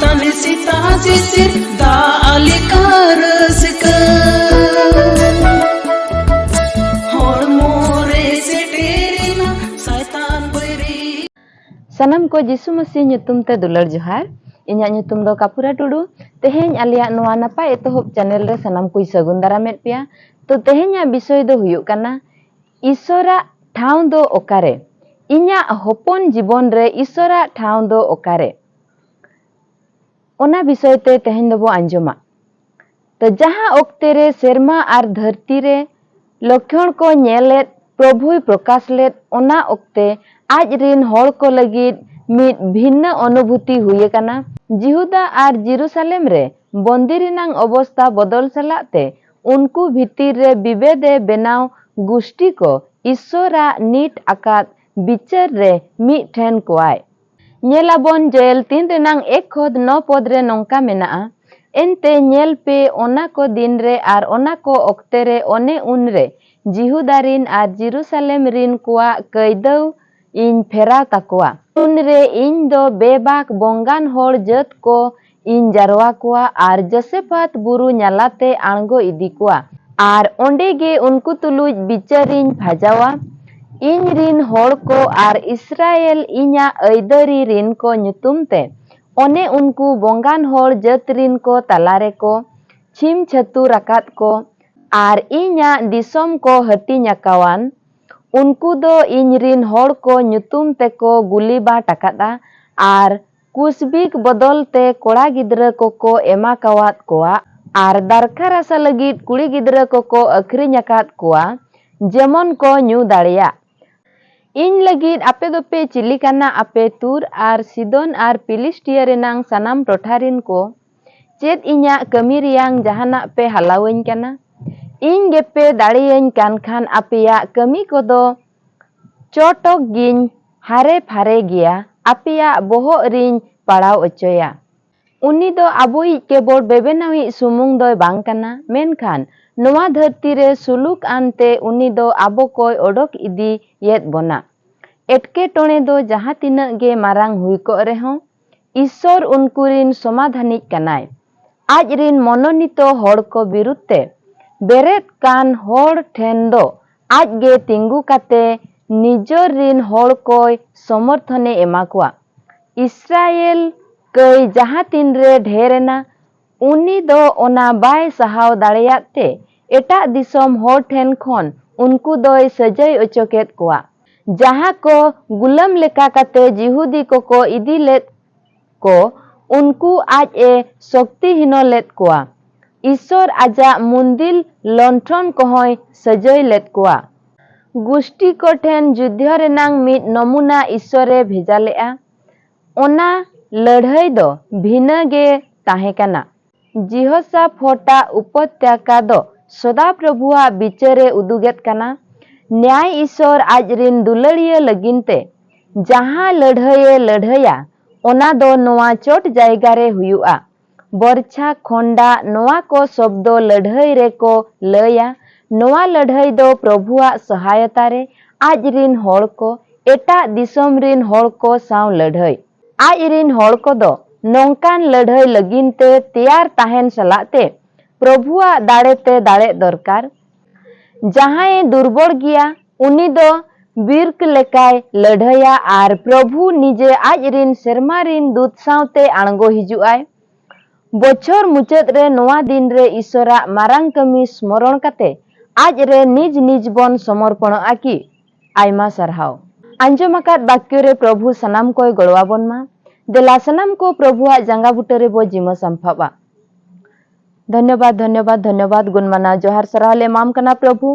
Sani sita sisir da alikar sika Sanam ko Jisu Masih nyutum te dular johar. Inya nyutum do Kapura Tudu. Teheny aliak noa napa etohop channel re sanam ko sagun daramet pia. To tehenya bisoy do huyuk kana Isora ठाव दो ओकारे इnya हपन जीवन रे ईश्वरा ठाव दो ओकारे ओना विषय ते तेहेन दो आंजमा तो जहां ओक्ते रे सेरमा आर धरती रे लक्षण को नेलेत प्रभुई प्रकाश लेत ओना ओक्ते आज रिन होड़ को लगित मित भिन्न अनुभूति हुए कना जिहुदा आर जेरूसलेम रे बंदी रिनांग अवस्था बदल सलाते उनको भीतर रे विवेदे बेनाव गुष्टी को ईश्वरा नीट आकात बिचार रे मी ठेन कोआय नेलाबन जेल 3 रेनांग 1 खोद 9 पद रे नोंका मेना एनते नेल पे ओना को दिन रे आर ओना को ओक्ते रे ओने उन रे जिहुदारिन आर जेरूसलेम रिन कोआ कैदौ इन फेरा ताकोआ उन रे इन दो बेबाक बोंगान होड़ जत को इन जारवा कोआ आर जसेफात बुरु न्यालाते आंगो इदी कोआ आर ओंडे गे उनको तुलुज बिचारिन भाजावा इन रिन होड़ को आर इस्राएल इन्या ऐदरी रिन को नुतुम ते ओने उनको बोंगान होड़ जत रिन को तलारे को छिम छतु रकात को आर इन्या दिसोम को हटी न्याकावान उनको दो इन रिन होड़ को नुतुम ते को गुली बा टकादा आर कुसबिक बदल ते कोड़ा गिद्र को एमा कावात कोआ आर दरकार आसा लगित कुड़ी गिद्र को अखरिन आकात कोआ जेमन को न्यू दाड़िया इन लगित आपे दोपे चिलिकाना आपे तुर आर सिदोन आर फिलिस्टिया रेनांग सनाम टोठारिन को चेत इन्या कमी रियांग जहाना पे हलावइन काना इन गेपे दाड़ियन कान खान आपेया कमी को दो चोटोक गिन हारे फारे गिया आपेया बोहो रिन पड़ाव अचोया उनी दो आबोई केबल बेबेनावी सुमुंग दो बांग काना मेनखान नोआ धरती रे सुलुक आनते उनी दो आबो कोय ओडोक इदी येत बोना एटके टोणे दो जहां तिना गे मारांग हुई को रेहों ईश्वर उनकुरिन समाधानिक कनाय आज रिन मनोनीतो होड़ को बिरुते बेरेत कान होड़ ठेन दो आज गे तिंगु काते निजोर रिन होड़ कोय समर्थने एमाकुआ इस्राएल कई जहां तीन रे ढेरेना उनी दो ओना बाय सहाव दाड़ेयाते एटा दिसोम होड़ ठेन खोन उनको दोय सजय ओचोकेत कोआ जहां को गुलाम लेका काते जिहुदी को इदी लेत को उनको आज ए शक्ति हिनो लेत कोआ ईश्वर आजा मुंदिल लंठन कोहय सजय लेत कोआ गुष्टी को ठेन युद्ध रेनांग मित नमूना ईश्वरे भेजालेआ ओना लड़ाई दो भिन्न गे ताहेकाना जिहोसा फोटा उपत्यका दो सदा प्रभुआ बिचारे उदुगेत काना न्याय ईश्वर आज रिन दुलड़िया लगिनते जहां लड़ाई लड़ाया ओना दो नोआ चोट जायगा रे हुयुआ बरछा खोंडा नोआ को शब्द लड़ाई रे को लया नोआ लड़ाई दो प्रभुआ सहायता रे आज रिन होड़ को एटा दिसोम रिन होड़ को साव लड़ाई आज रिन होड़ को दो नौकान लड़ाई लगिनते तैयार ताहेन सलाते प्रभुआ दाड़ेते दाड़े दरकार जहां दुर्बल गिया उनी दो बीरक लेकाय लड़ाया आर प्रभु निजे आज रिन सेरमा रिन दूत सावते आंगो हिजुआय बछर मुचाद रे नोआ दिन रे ईश्वरा मारांग कमी स्मरण काते आज रे निज निज बन समर्पण आकी आयमा सरहाव आंजमाकात बाक्य रे प्रभु सनाम कोय गड़वाबन मा देला सनाम को प्रभुआ जांगा बुटरे बो जिमा संफाबा धन्यवाद धन्यवाद धन्यवाद गुणमाना जोहार सराहले माम कना प्रभु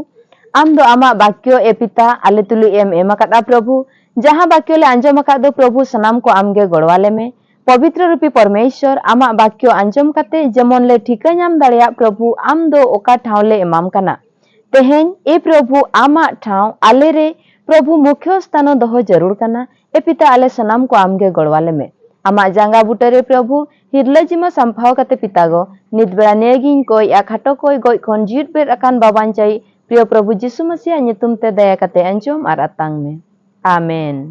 आम दो आमा बाक्यो ए पिता आले तुलु एम एमाकादा प्रभु जहां बाक्यो ले आंजमाका दो प्रभु सनाम को आमगे गड़वाले में पवित्र रूपी परमेश्वर आमा बाक्यो आंजम काते जेमन ले ठिका नाम दाड़िया प्रभु आम दो ओका ठावले एमाम कना तेहेन ए प्रभु आमा ठाव आले रे प्रभु मुख्य स्थान दो जरूर कना ए पिता आले सनाम को आमगे गड़वाले में आमा जांगा बुटरे प्रभु हिरलजिमा संभाव काते पितागो नित बेड़ा नेगिन को या खाटो कोई गोय खन जीत बेर अकान बाबान चाई प्रिय प्रभु जिसु मसीह ᱧᱩᱛᱩᱢ ते दया काते अंजम आर अतांग में आमेन।